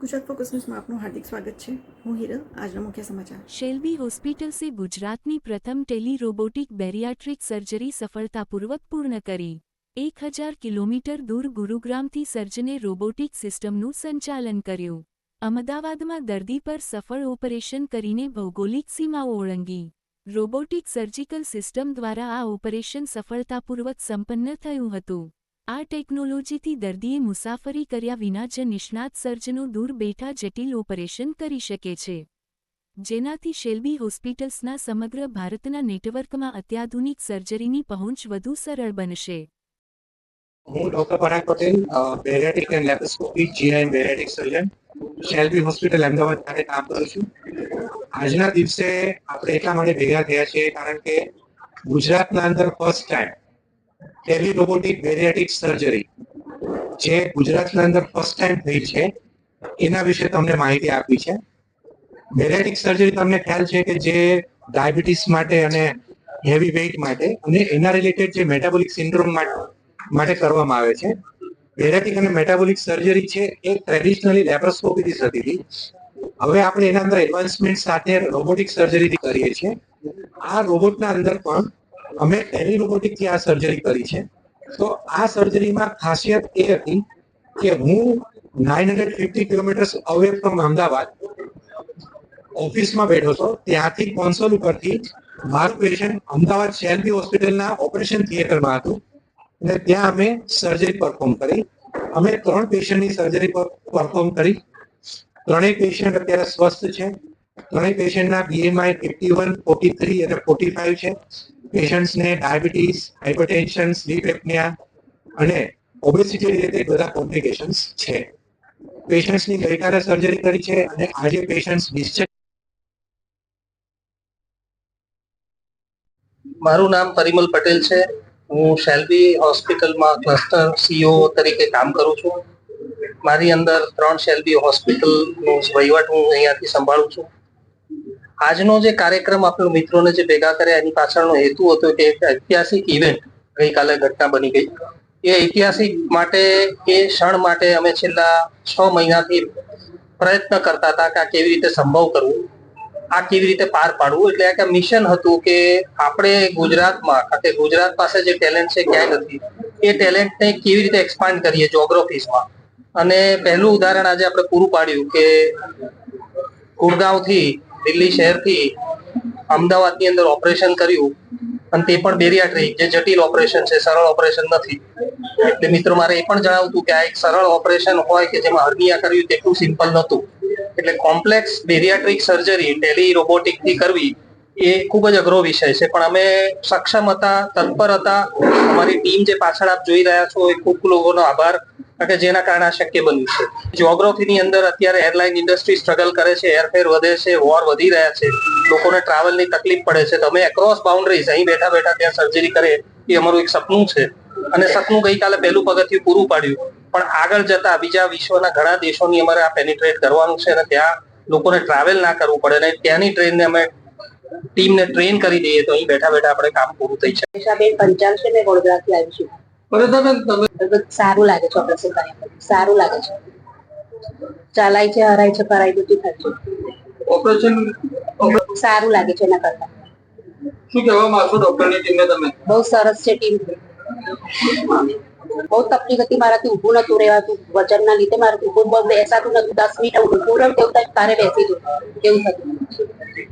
Gujarat focus ન્યૂઝમાં આપનું હાર્દિક સ્વાગત છે. હું હિરલ. આજના મુખ્ય સમાચાર. શેલ્બી હોસ્પિટલસે ગુજરાતની પ્રથમ ટેલી રોબોટિક બેરિયાટ્રિક સર્જરી સફળતાપૂર્વક પૂર્ણ કરી. 1000 કિલોમીટર દૂર ગુરુગ્રામથી સર્જને રોબોટિક સિસ્ટમનું સંચાલન કર્યું. અમદાવાદમાં દર્દી પર સફળ ઓપરેશન કરીને ભૌગોલિક સીમાઓ ઓળંગી. રોબોટિક સર્જિકલ સિસ્ટમ દ્વારા આ ઓપરેશન સફળતાપૂર્વક સંપન્ન થયું હતું. આ ટેકનોલોજીથી દર્દીએ મુસાફરી કર્યા વિના જ નિષ્ણાત સર્જનો દૂર બેઠા જટિલ ઓપરેશન કરી શકે છે, જેનાથી શેલ્બી હોસ્પિટલ્સના સમગ્ર ભારતના નેટવર્કમાં અત્યાધુનિક સર્જરીની પહોંચ વધુ સરળ બનશે. હું doctor Parag Patel, bariatric and laparoscopy GI and bariatric surgeon, Shalby hospital Ahmedabad ખાતે કામ કરું છું. આજના દિવસે આપણે એટલા માટે ભેગા થયા છીએ કારણ કે ગુજરાતના અંદર first time Tally robotic bariatric surgery જે ગુજરાતના અંદર ફર્સ્ટ ટાઈમ થઈ છે એના વિશે તમને માહિતી આપી છે. બેરિયાટ્રિક સર્જરી તમને ખ્યાલ છે કે જે ડાયાબિટીસ માટે અને હેવી વેઇટ માટે અને એના રિલેટેડ જે મેટાબોલિક સિન્ડ્રોમ માટે કરવામાં આવે છે. બેરિયાટ્રિક અને મેટાબોલિક સર્જરી છે એ ટ્રેડિશનલી લેપ્રોસ્કોપીથી થતી હતી. હવે આપણે એના અંદર એડવાન્સમેન્ટ સાથે રોબોટિક સર્જરીથી કરીએ છીએ. આ રોબોટના અંદર પણ અમે ટેલી રોબોટિકથી આ સર્જરી કરી છે. તો આ સર્જરીમાં ખાસિયત એ હતી કે હું 950 કિલોમીટર્સ અવે ફ્રોમ અમદાવાદ ઓફિસમાં બેઠો હતો. ત્યાંથી કોન્સોલ ઉપરથી મારું પેશન્ટ અમદાવાદ શેલ્બી હોસ્પિટલના ઓપરેશન થિયેટરમાં હતું અને ત્યાં અમે સર્જરી પરફોર્મ કરી. અમે 3 પેશન્ટની સર્જરી પરફોર્મ કરી. ત્રણેય પેશન્ટ અત્યારે સ્વસ્થ છે. ત્રણેય પેશન્ટના બીએમઆઈ 51, 43 અને 45 છે. પેશન્ટ્સને ડાયાબિટીસ, હાઇપરટેન્શન, સ્લીપ એપ્નિયા અને ઓબેસિટી રિલેટેડ બધા કોમ્પ્લિકેશન્સ છે. પેશન્ટ્સની ગઈકાલે સર્જરી કરી છે અને આજે પેશન્ટ્સ ડિસ્ચાર્જ. મારું નામ પરિમલ પટેલ છે. હું શેલ્બી હોસ્પિટલમાં ક્લસ્ટર સીઓ તરીકે કામ કરું છું. મારી અંદર 3 શેલ્બી હોસ્પિટલનો વહીવટ હું અહીંયાથી સંભાળું છું. આજનો જે કાર્યક્રમ આપણે મિત્રોને જે ભેગા કર્યા એની પાછળનો હેતુ હતો કે એક ઐતિહાસિક ઇવેન્ટ ગઈકાલે ઘટના બની ગઈ. એ ઐતિહાસિક માટે એ ક્ષણ માટે અમે છેલ્લા 6 મહિનાથી પ્રયત્ન કરતા હતા કે આ કેવી રીતે સંભવ કરવું, આ કેવી રીતે પાર પાડવું. એટલે એક મિશન હતું કે આપણે ગુજરાતમાં કે ગુજરાત પાસે જે ટેલેન્ટ છે ક્યાંય નથી, એ ટેલેન્ટને કેવી રીતે એક્સપાન્ડ કરીએ જ્યોગ્રાફીઝમાં. અને પહેલું ઉદાહરણ આજે આપણે પૂરું પાડ્યું કે ગુડગાંવથી, દિલ્હી શહેરથી અમદાવાદની અંદર ઓપરેશન કર્યું અને તે પણ બેરિયાટ્રિક, જે જટિલ ઓપરેશન છે, સરળ ઓપરેશન નથી. એટલે મિત્રો મારે એ પણ જણાવવું હતું કે આ એક સરળ ઓપરેશન હોય કે જેમાં હર્નિયા કર્યું તેટલું સિમ્પલ નહોતું. એટલે કોમ્પ્લેક્સ બેરિયાટ્રિક સર્જરી ટેલી રોબોટિકથી કરવી એ ખૂબ જ અઘરો વિષય છે, પણ અમે સક્ષમ હતા, તત્પર હતા. અમારી ટીમ જે પાછળ આપ જોઈ રહ્યા છો એ ખૂબ લોકોનો આભાર, કે જેના કારણે આ શક્ય બન્યું છે. જ્યોગ્રાફીની અંદર અત્યારે એરલાઇન ઇન્ડસ્ટ્રી સ્ટ્રગલ કરે છે, એરફેર વધે છે, વોર વધી રહ્યા છે, લોકોને ટ્રાવેલની તકલીફ પડે છે. તો અમે એક્રોસ બાઉન્ડ્રીઝ અહીં બેઠા બેઠા ત્યાં સર્જરી કરે એ અમારું એક સપનું છે. અને સપનું ગઈકાલે પહેલું પગથિયું પૂરું પાડ્યું, પણ આગળ જતા બીજા વિશ્વના ઘણા દેશોની અમારે આ પેનિટ્રેટ કરવાનું છે અને ત્યાં લોકોને ટ્રાવેલ ના કરવું પડે અને ત્યાંની ટ્રેનને અમે ટીમને ટ્રેન કરી દઈએ તો અહીં બેઠા બેઠા આપણે કામ પૂરું થઈ જાય. હિસાબે 55 છે. મેં વડોદરાથી આવી છું. સારું લાગે છે ઓપરેશન કર્યા, સારું લાગે છે. ચાલાય છે, હરાય છે, કરાય બધું થાય છે. ઓપરેશન સારું લાગે છે એના કરતા. શું કહેવા માંગશો ડોક્ટરની ટીમને તમે? બહુ સરસ છે ટીમ. બહુ તકલીફ હતી, મારાથી ઊભું નતું રહેવાતું. વજનના લીધે મારાથી ઊભું બહુ બેસાતું નતું. 10 મિનિટ ઊભું રહું તેવું થાય તારે બેસી જવું એવું થતું.